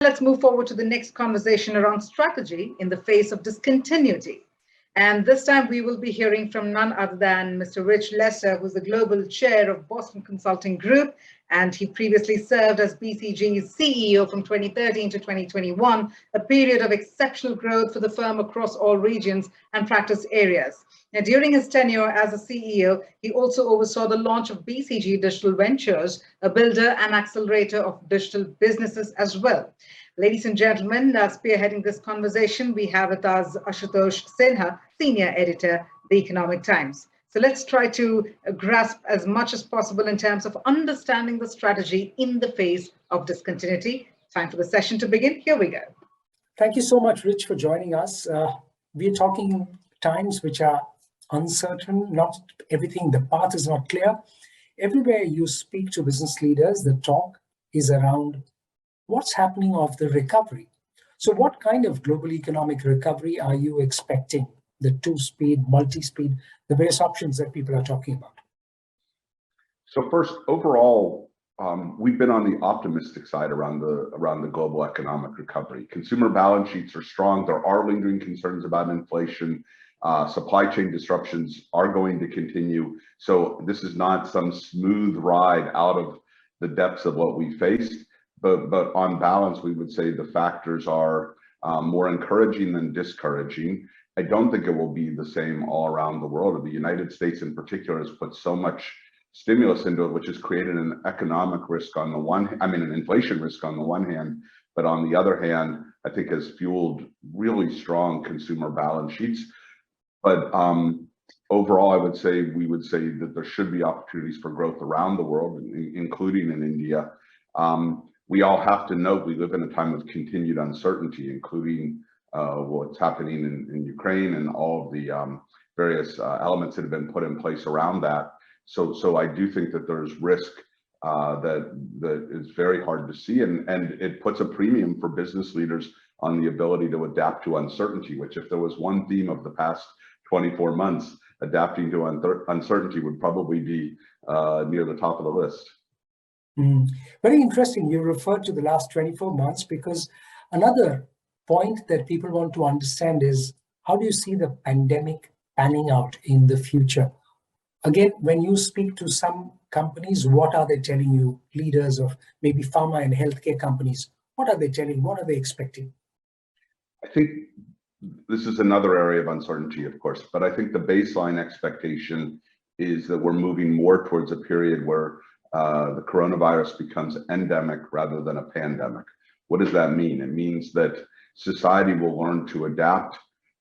let's move forward to the next conversation around strategy in the face of discontinuity. And this time we will be hearing from none other than Mr. Rich Lesser, who's the global chair of Boston Consulting Group. And he previously served as BCG's CEO from 2013 to 2021, a period of exceptional growth for the firm across all regions and practice areas. Now, during his tenure as a CEO, he also oversaw the launch of BCG Digital Ventures, a builder and accelerator of digital businesses as well. Ladies and gentlemen, spearheading this conversation, we have with us Ashutosh Sinha, Senior Editor, The Economic Times. So let's try to grasp as much as possible in terms of understanding the strategy in the face of discontinuity. Time for the session to begin. Here we go. Thank you so much, Rich, for joining us. We're talking times which are uncertain, not everything, the path is not clear. Everywhere you speak to business leaders, the talk is around what's happening of the recovery. So what kind of global economic recovery are you expecting? The two-speed, multi-speed, the various options that people are talking about. So first, overall, we've been on the optimistic side around the global economic recovery. Consumer balance sheets are strong. There are lingering concerns about inflation. Supply chain disruptions are going to continue. So this is not some smooth ride out of the depths of what we faced. But on balance, we would say the factors are more encouraging than discouraging. I don't think it will be the same all around the world. The United States in particular has put so much stimulus into it, which has created an economic risk on the one, an inflation risk on the one hand, but on the other hand, I think has fueled really strong consumer balance sheets. But overall, we would say that there should be opportunities for growth around the world, including in India. We all have to note we live in a time of continued uncertainty, including what's happening in Ukraine and all of the various elements that have been put in place around that. So I do think that there's risk that is very hard to see, and it puts a premium for business leaders on the ability to adapt to uncertainty, which if there was one theme of the past 24 months, adapting to uncertainty would probably be near the top of the list. Very interesting. You referred to the last 24 months because another point that people want to understand is how do you see the pandemic panning out in the future? Again, when you speak to some companies, what are they telling you? Leaders of maybe pharma and healthcare companies, what are they telling? What are they expecting? I think this is another area of uncertainty, of course, but I think the baseline expectation is that we're moving more towards a period where the coronavirus becomes endemic rather than a pandemic. What does that mean? It means that society will learn to adapt.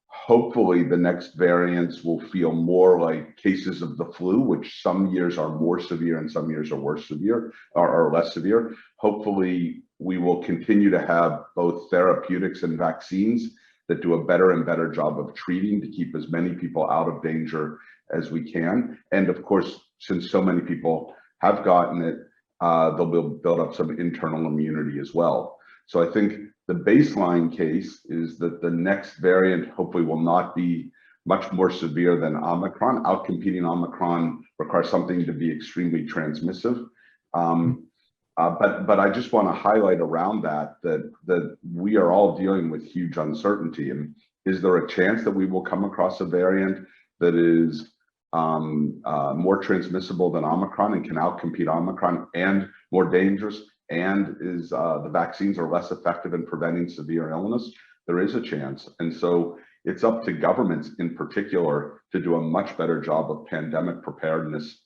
Hopefully the next variants will feel more like cases of the flu, which some years are more severe and some years are worse severe or less severe. Hopefully we will continue to have both therapeutics and vaccines that do a better and better job of treating to keep as many people out of danger as we can. And of course, since so many people have gotten it, they'll build up some internal immunity as well. So I think the baseline case is that the next variant hopefully will not be much more severe than Omicron. Outcompeting Omicron requires something to be extremely transmissive. But I just want to highlight around that we are all dealing with huge uncertainty. And is there a chance that we will come across a variant that is more transmissible than Omicron and can outcompete Omicron and more dangerous, and is the vaccines are less effective in preventing severe illness? There is a chance. And so it's up to governments in particular to do a much better job of pandemic preparedness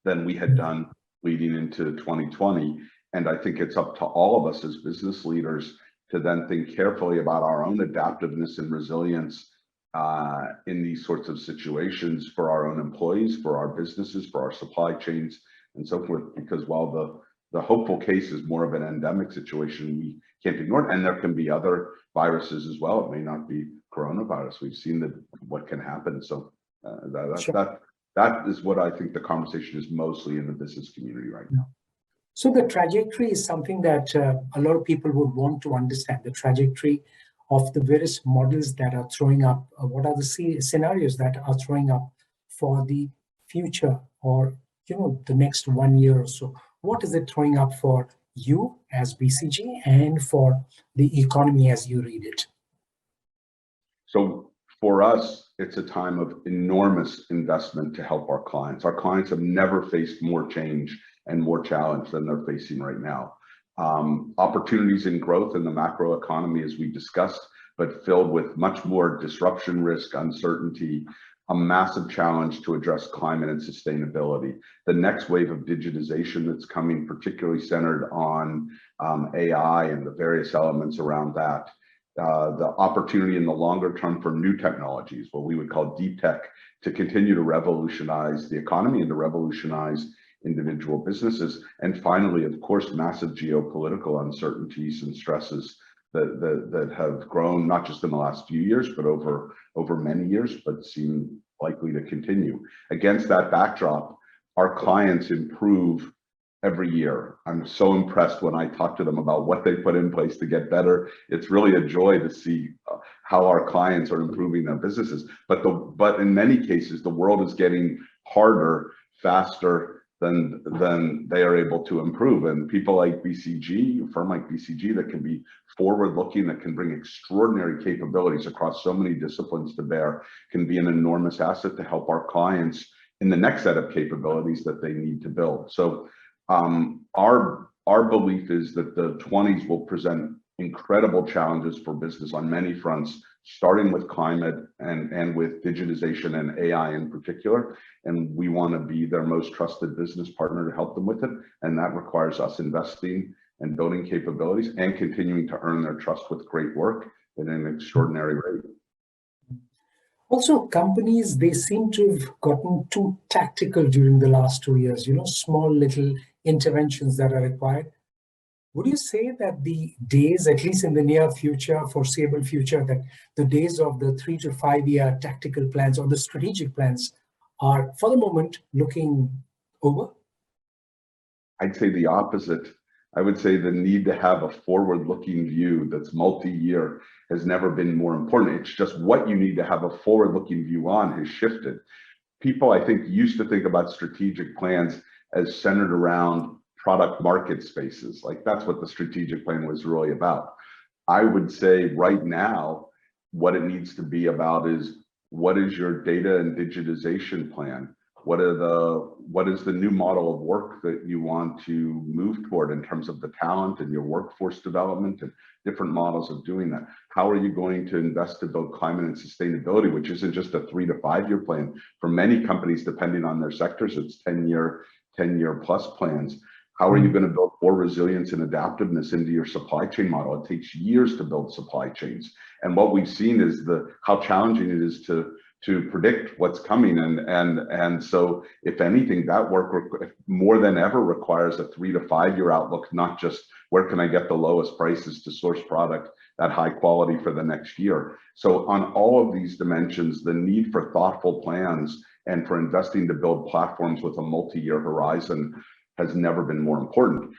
than we had done leading into 2020. And I think it's up to all of us as business leaders to then think carefully about our own adaptiveness and resilience in these sorts of situations for our own employees, for our businesses, for our supply chains, and so forth. Because while the hopeful case is more of an endemic situation, we can't ignore it. And there can be other viruses as well. It may not be coronavirus. We've seen what can happen. So that is what I think the conversation is mostly in the business community right now. So the trajectory is something that a lot of people would want to understand, the trajectory of the various models that are throwing up. What are the scenarios that are throwing up for the future or, the next 1 year or so? What is it throwing up for you as BCG and for the economy as you read it? So for us, it's a time of enormous investment to help our clients. Our clients have never faced more change and more challenge than they're facing right now. Opportunities in growth in the macro economy, as we discussed, but filled with much more disruption risk, uncertainty, a massive challenge to address climate and sustainability. The next wave of digitization that's coming, particularly centered on AI and the various elements around that. The opportunity in the longer term for new technologies, what we would call deep tech, to continue to revolutionize the economy and to revolutionize individual businesses. And finally, of course, massive geopolitical uncertainties and stresses that have grown not just in the last few years, but over many years, but seem likely to continue. Against that backdrop, our clients improve every year. I'm so impressed when I talk to them about what they put in place to get better. It's really a joy to see how our clients are improving their businesses. But in many cases, the world is getting harder, faster than they are able to improve. And people like BCG, a firm like BCG that can be forward-looking, that can bring extraordinary capabilities across so many disciplines to bear, can be an enormous asset to help our clients in the next set of capabilities that they need to build. So our belief is that the 20s will present incredible challenges for business on many fronts, starting with climate and with digitization and AI in particular. And we want to be their most trusted business partner to help them with it. And that requires us investing and building capabilities and continuing to earn their trust with great work at an extraordinary rate. Also, companies, they seem to have gotten too tactical during the last 2 years, small little interventions that are required. Would you say that the days, at least in the near future, foreseeable future, that the days of the 3 to 5 year tactical plans or the strategic plans are, for the moment, looking over? I'd say the opposite. I would say the need to have a forward-looking view that's multi-year has never been more important. It's just what you need to have a forward-looking view on has shifted. People, I think, used to think about strategic plans as centered around product market spaces. Like that's what the strategic plan was really about. I would say right now, what it needs to be about is what is your data and digitization plan? What is the new model of work that you want to move toward in terms of the talent and your workforce development and different models of doing that? How are you going to invest to build climate and sustainability, which isn't just a 3 to 5 year plan. For many companies, depending on their sectors, it's 10-year plus plans. How are you going to build more resilience and adaptiveness into your supply chain model? It takes years to build supply chains. And what we've seen is how challenging it is to predict what's coming. And so if anything, that work more than ever requires a 3 to 5 year outlook, not just where can I get the lowest prices to source product at high quality for the next year. So on all of these dimensions, the need for thoughtful plans and for investing to build platforms with a multi-year horizon has never been more important,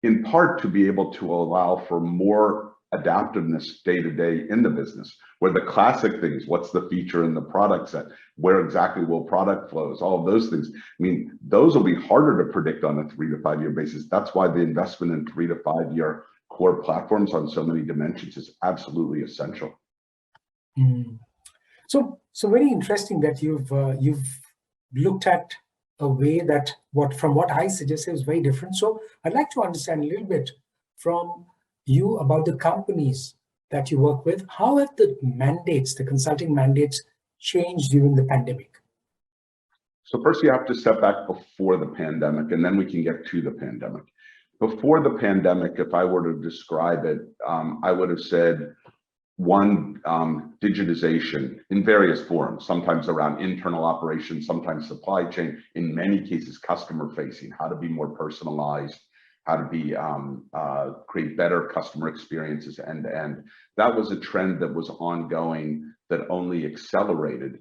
in part to be able to allow for more adaptiveness day to day in the business, where the classic things, what's the feature in the product set, where exactly will product flows, all of those things. I mean, those will be harder to predict on a 3 to 5 year basis. That's why the investment in 3 to 5 year core platforms on so many dimensions is absolutely essential. So very interesting that you've looked at a way that from what I suggested is very different. So I'd like to understand a little bit from you about the companies that you work with. How have the mandates, the consulting mandates, changed during the pandemic? So first you have to step back before the pandemic, and then we can get to the pandemic. Before the pandemic, if I were to describe it, I would have said, one, digitization in various forms, sometimes around internal operations, sometimes supply chain, in many cases customer facing, how to be more personalized, how to be create better customer experiences end to end. That was a trend that was ongoing that only accelerated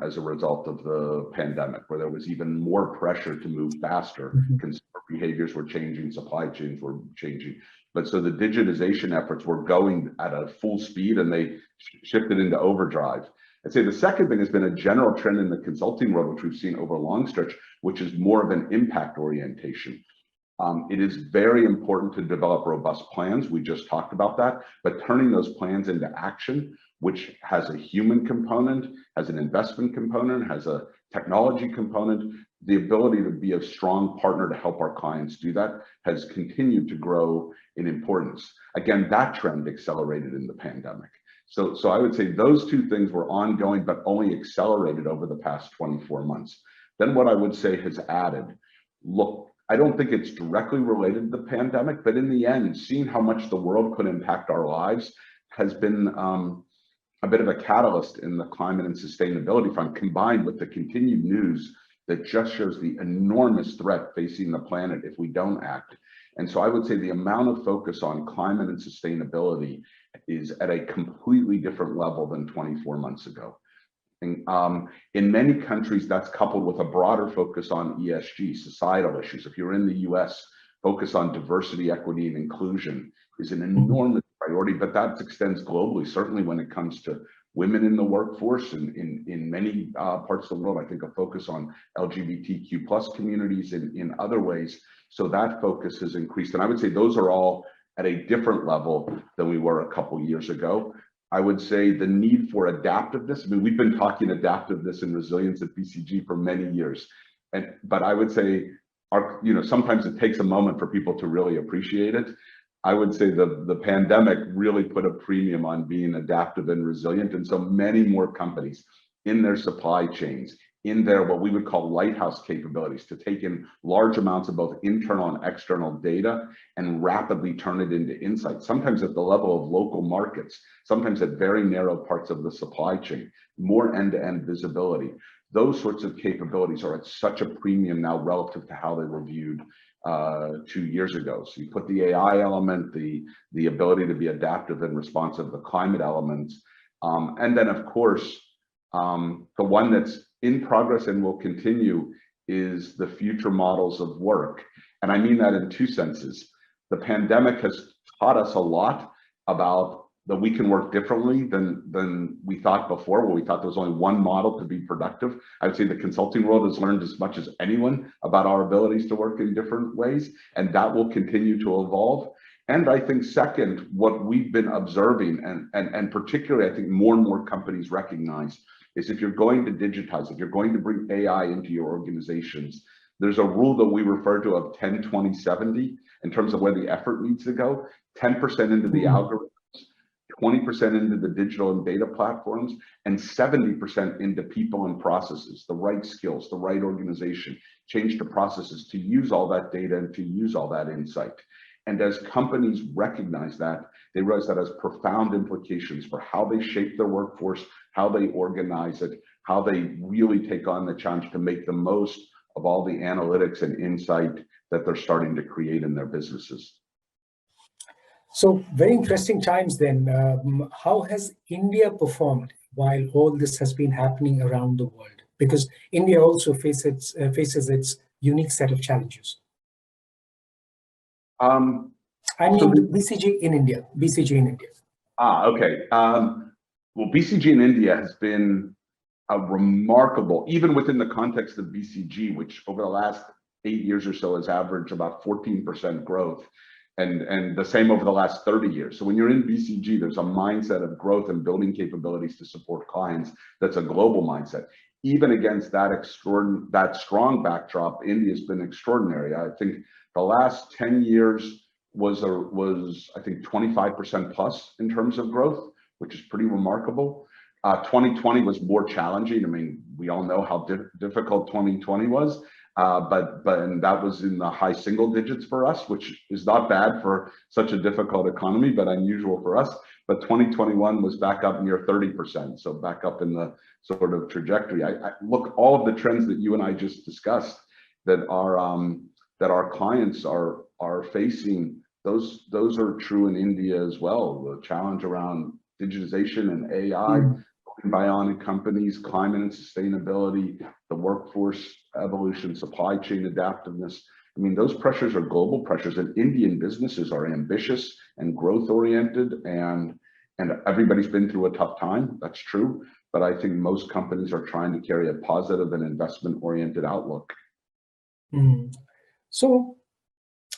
as a result of the pandemic, where there was even more pressure to move faster. Consumer behaviors were changing, supply chains were changing. But so the digitization efforts were going at a full speed and they shifted into overdrive. I'd say the second thing has been a general trend in the consulting world, which we've seen over a long stretch, which is more of an impact orientation. It is very important to develop robust plans. We just talked about that, but turning those plans into action, which has a human component, has an investment component, has a technology component, the ability to be a strong partner to help our clients do that has continued to grow in importance. Again, that trend accelerated in the pandemic. So I would say those two things were ongoing, but only accelerated over the past 24 months. Then what I would say has added, look, I don't think it's directly related to the pandemic, but in the end, seeing how much the world could impact our lives has been a bit of a catalyst in the climate and sustainability front, combined with the continued news that just shows the enormous threat facing the planet if we don't act. And so I would say the amount of focus on climate and sustainability is at a completely different level than 24 months ago. In many countries, that's coupled with a broader focus on ESG, societal issues. If you're in the US, focus on diversity, equity, and inclusion is an enormous priority, but that extends globally, certainly when it comes to women in the workforce and in many parts of the world. I think a focus on LGBTQ plus communities in other ways. So that focus has increased. And I would say those are all at a different level than we were a couple years ago. I would say the need for adaptiveness. I mean, we've been talking adaptiveness and resilience at BCG for many years, but I would say sometimes it takes a moment for people to really appreciate it. I would say the pandemic really put a premium on being adaptive and resilient, and so many more companies in their supply chains, in their what we would call lighthouse capabilities, to take in large amounts of both internal and external data and rapidly turn it into insights, sometimes at the level of local markets, sometimes at very narrow parts of the supply chain, more end-to-end visibility. Those sorts of capabilities are at such a premium now relative to how they were viewed 2 years ago. So you put the AI element, the ability to be adaptive and responsive, the climate elements, and then of course, the one that's in progress and will continue is the future models of work. And I mean that in two senses. The pandemic has taught us a lot about that we can work differently than we thought before, where we thought there was only one model to be productive. I would say the consulting world has learned as much as anyone about our abilities to work in different ways, and that will continue to evolve. And I think second, what we've been observing, and particularly I think more and more companies recognize, is if you're going to digitize, if you're going to bring AI into your organizations, there's a rule that we refer to of 10-20-70 in terms of where the effort needs to go. 10% into the algorithm, 20% into the digital and data platforms, and 70% into people and processes, the right skills, the right organization, change the processes to use all that data and to use all that insight. And as companies recognize that, they realize that has profound implications for how they shape their workforce, how they organize it, how they really take on the challenge to make the most of all the analytics and insight that they're starting to create in their businesses. So very interesting times then. How has India performed while all this has been happening around the world? Because India also faces its unique set of challenges. I mean, BCG in India. Okay. Well, BCG in India has been a remarkable, even within the context of BCG, which over the last 8 years or so has averaged about 14% growth. And the same over the last 30 years. So when you're in BCG, there's a mindset of growth and building capabilities to support clients. That's a global mindset. Even against that strong backdrop, India's been extraordinary. I think the last 10 years was I think 25% plus in terms of growth, which is pretty remarkable. 2020 was more challenging. I mean, we all know how difficult 2020 was. And that was in the high single digits for us, which is not bad for such a difficult economy, but unusual for us. But 2021 was back up near 30%, so back up in the sort of trajectory. I look, all of the trends that you and I just discussed that our clients are facing, those are true in India as well. The challenge around digitization and AI. Bionic companies, climate and sustainability, the workforce evolution, supply chain adaptiveness. I mean, those pressures are global pressures, and Indian businesses are ambitious and growth oriented, and everybody's been through a tough time. That's true, but I think most companies are trying to carry a positive and investment oriented outlook. So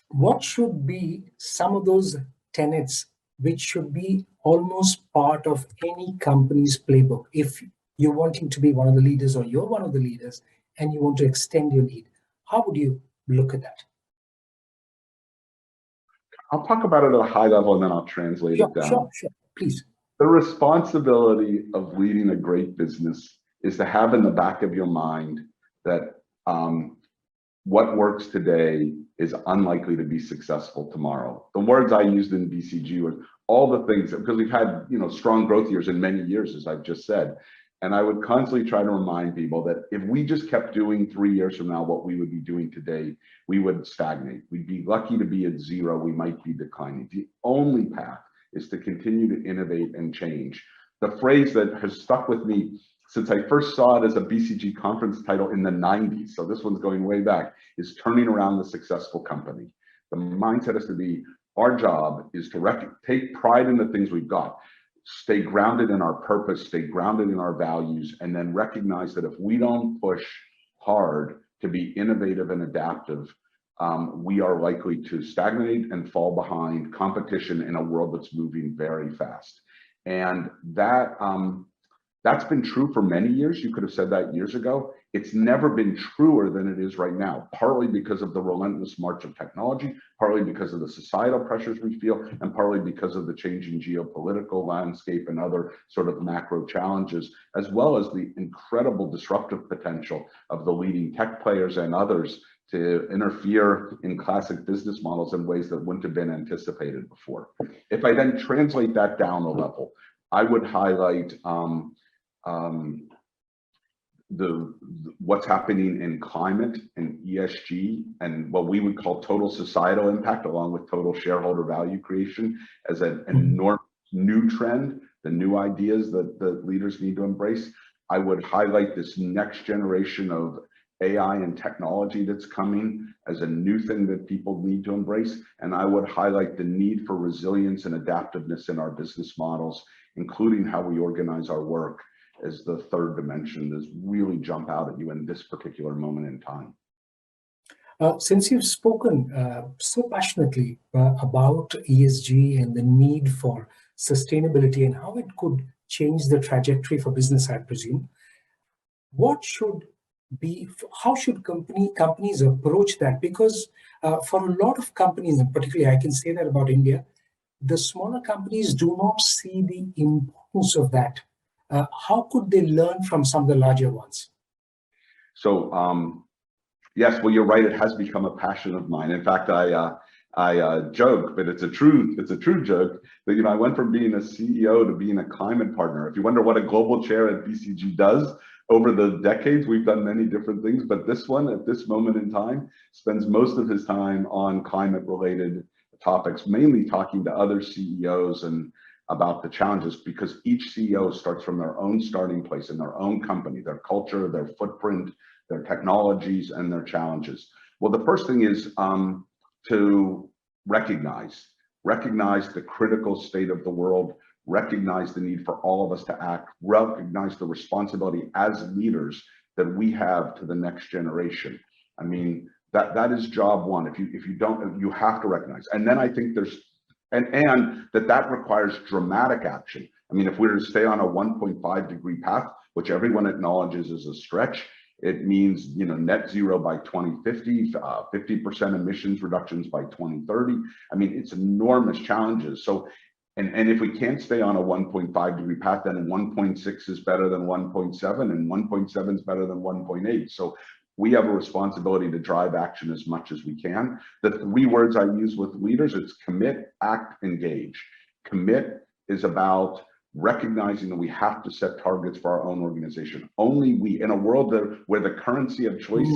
what should be some of those tenets which should be almost part of any company's playbook? If you're wanting to be one of the leaders or you're one of the leaders and you want to extend your lead, how would you look at that? I'll talk about it at a high level and then I'll translate it down. Sure, please. The responsibility of leading a great business is to have in the back of your mind that what works today is unlikely to be successful tomorrow. The words I used in BCG were all the things, because we've had strong growth years in many years, as I've just said. And I would constantly try to remind people that if we just kept doing 3 years from now what we would be doing today, we would stagnate. We'd be lucky to be at zero. We might be declining. The only path is to continue to innovate and change. The phrase that has stuck with me since I first saw it as a BCG conference title in the 90s, so this one's going way back, is turning around the successful company. The mindset has to be, our job is to take pride in the things we've got, stay grounded in our purpose, stay grounded in our values, and then recognize that if we don't push hard to be innovative and adaptive, we are likely to stagnate and fall behind competition in a world that's moving very fast. And that's been true for many years. You could have said that years ago. It's never been truer than it is right now, partly because of the relentless march of technology, partly because of the societal pressures we feel, and partly because of the changing geopolitical landscape and other sort of macro challenges, as well as the incredible disruptive potential of the leading tech players and others to interfere in classic business models in ways that wouldn't have been anticipated before. If I then translate that down a level, I would highlight what's happening in climate and ESG and what we would call total societal impact, along with total shareholder value creation, as an enormous new trend, the new ideas that the leaders need to embrace. I would highlight this next generation of AI and technology that's coming as a new thing that people need to embrace. And I would highlight the need for resilience and adaptiveness in our business models, including how we organize our work, as the third dimension that really jump out at you in this particular moment in time. Since you've spoken so passionately about ESG and the need for sustainability and how it could change the trajectory for business, I presume, how should companies approach that? Because for a lot of companies, and particularly I can say that about India, the smaller companies do not see the importance of that. How could they learn from some of the larger ones? So, yes, well, you're right. It has become a passion of mine. In fact, I joke, but it's a true joke that I went from being a CEO to being a climate partner. If you wonder what a global chair at BCG does over the decades, we've done many different things, but this one at this moment in time spends most of his time on climate-related topics, mainly talking to other CEOs and about the challenges, because each CEO starts from their own starting place in their own company, their culture, their footprint, their technologies, and their challenges. Well, the first thing is to recognize the critical state of the world, recognize the need for all of us to act, recognize the responsibility as leaders that we have to the next generation. I mean, that is job one. If you don't, you have to recognize. And then I think there's and that requires dramatic action. I mean, if we were to stay on a 1.5 degree path, which everyone acknowledges is a stretch, it means net zero by 2050, 50% emissions reductions by 2030. I mean, it's enormous challenges. So, and if we can't stay on a 1.5 degree path, then 1.6 is better than 1.7, and 1.7 is better than 1.8. So we have a responsibility to drive action as much as we can. The three words I use with leaders, it's commit, act, engage. Commit is about recognizing that we have to set targets for our own organization. Only we, in a world where the currency of choice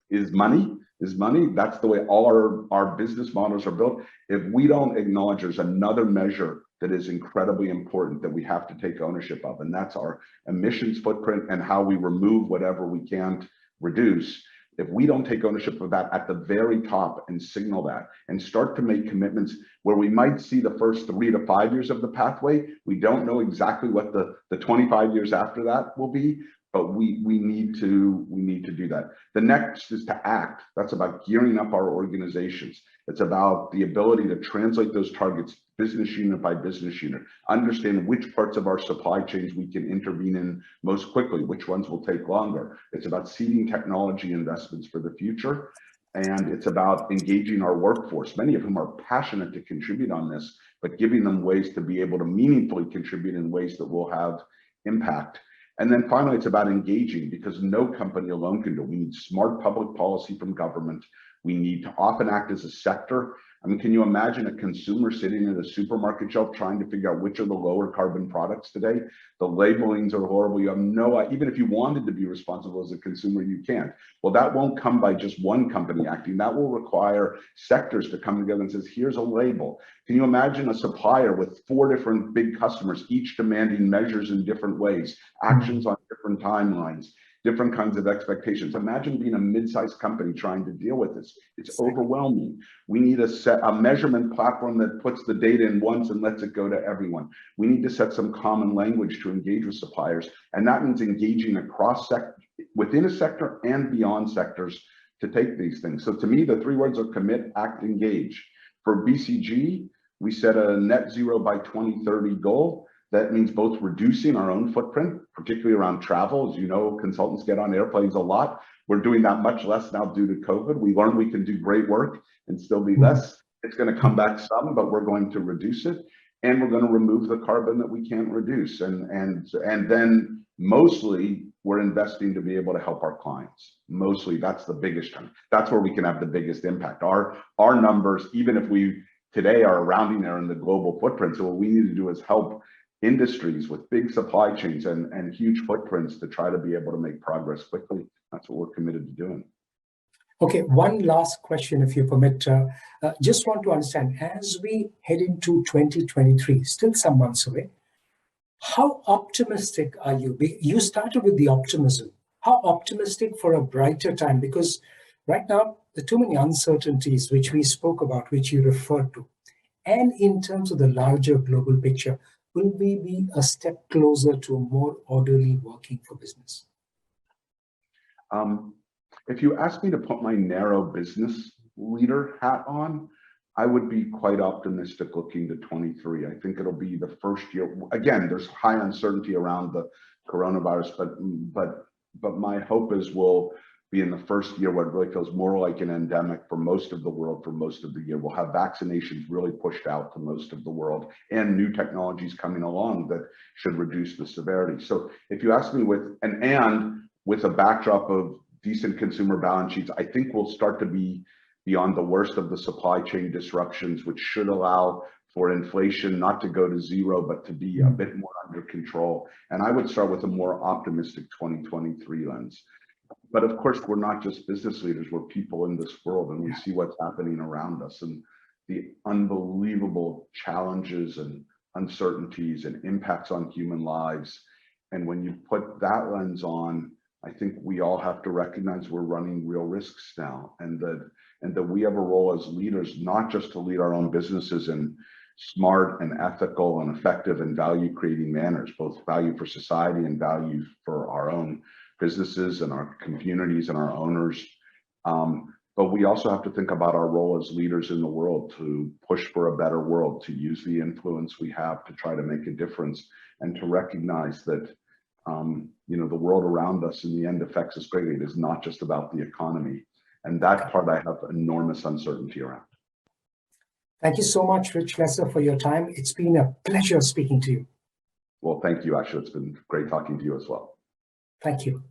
is money, that's the way all our business models are built. If we don't acknowledge there's another measure that is incredibly important that we have to take ownership of, and that's our emissions footprint and how we remove whatever we can't reduce. If we don't take ownership of that at the very top and signal that and start to make commitments where we might see the first 3 to 5 years of the pathway, we don't know exactly what the 25 years after that will be, but we need to do that. The next is to act. That's about gearing up our organizations. It's about the ability to translate those targets business unit by business unit, understand which parts of our supply chains we can intervene in most quickly, which ones will take longer. It's about seeding technology investments for the future. And it's about engaging our workforce, many of whom are passionate to contribute on this, but giving them ways to be able to meaningfully contribute in ways that will have impact. And then finally, it's about engaging, because no company alone can do it. We need smart public policy from government. We need to often act as a sector. I mean, can you imagine a consumer sitting at a supermarket shelf trying to figure out which are the lower carbon products today? The labelings are horrible. You have no, even if you wanted to be responsible as a consumer, you can't. Well, that won't come by just one company acting. That will require sectors to come together and says, here's a label. Can you imagine a supplier with 4 different big customers, each demanding measures in different ways, actions on different timelines, different kinds of expectations? Imagine being a mid-sized company trying to deal with this. It's overwhelming. We need a measurement platform that puts the data in once and lets it go to everyone. We need to set some common language to engage with suppliers. And that means engaging across within a sector and beyond sectors to take these things. So to me, the 3 words are commit, act, engage. For BCG, we set a net zero by 2030 goal. That means both reducing our own footprint, particularly around travel. As you know, consultants get on airplanes a lot. We're doing that much less now due to COVID. We learned we can do great work and still be less. It's going to come back some, but we're going to reduce it. And we're going to remove the carbon that we can't reduce. And then mostly we're investing to be able to help our clients. Mostly that's the biggest chunk. That's where we can have the biggest impact. Our numbers, even if we today are rounding there in the global footprint. So what we need to do is help industries with big supply chains and huge footprints to try to be able to make progress quickly. That's what we're committed to doing. Okay, one last question, if you permit. Just want to understand, as we head into 2023, still some months away, how optimistic are you? You started with the optimism. How optimistic for a brighter time? Because right now, there are too many uncertainties which we spoke about, which you referred to. And in terms of the larger global picture, will we be a step closer to a more orderly working for business? If you ask me to put my narrow business leader hat on, I would be quite optimistic looking to 23. I think it'll be the first year. Again, there's high uncertainty around the coronavirus, but my hope is we'll be in the first year where it really feels more like an endemic for most of the world for most of the year. We'll have vaccinations really pushed out to most of the world and new technologies coming along that should reduce the severity. So if you ask me with a backdrop of decent consumer balance sheets, I think we'll start to be beyond the worst of the supply chain disruptions, which should allow for inflation not to go to zero, but to be a bit more under control. And I would start with a more optimistic 2023 lens. But of course, we're not just business leaders, we're people in this world, and we see what's happening around us and the unbelievable challenges and uncertainties and impacts on human lives. And when you put that lens on, I think we all have to recognize we're running real risks now, and that we have a role as leaders, not just to lead our own businesses in smart and ethical and effective and value creating manners, both value for society and value for our own businesses and our communities and our owners. But we also have to think about our role as leaders in the world to push for a better world, to use the influence we have to try to make a difference, and to recognize that the world around us in the end affects us greatly. It is not just about the economy. And that part I have enormous uncertainty around. Thank you so much, Rich Lesser, for your time. It's been a pleasure speaking to you. Well, thank you, Ashu. It's been great talking to you as well. Thank you.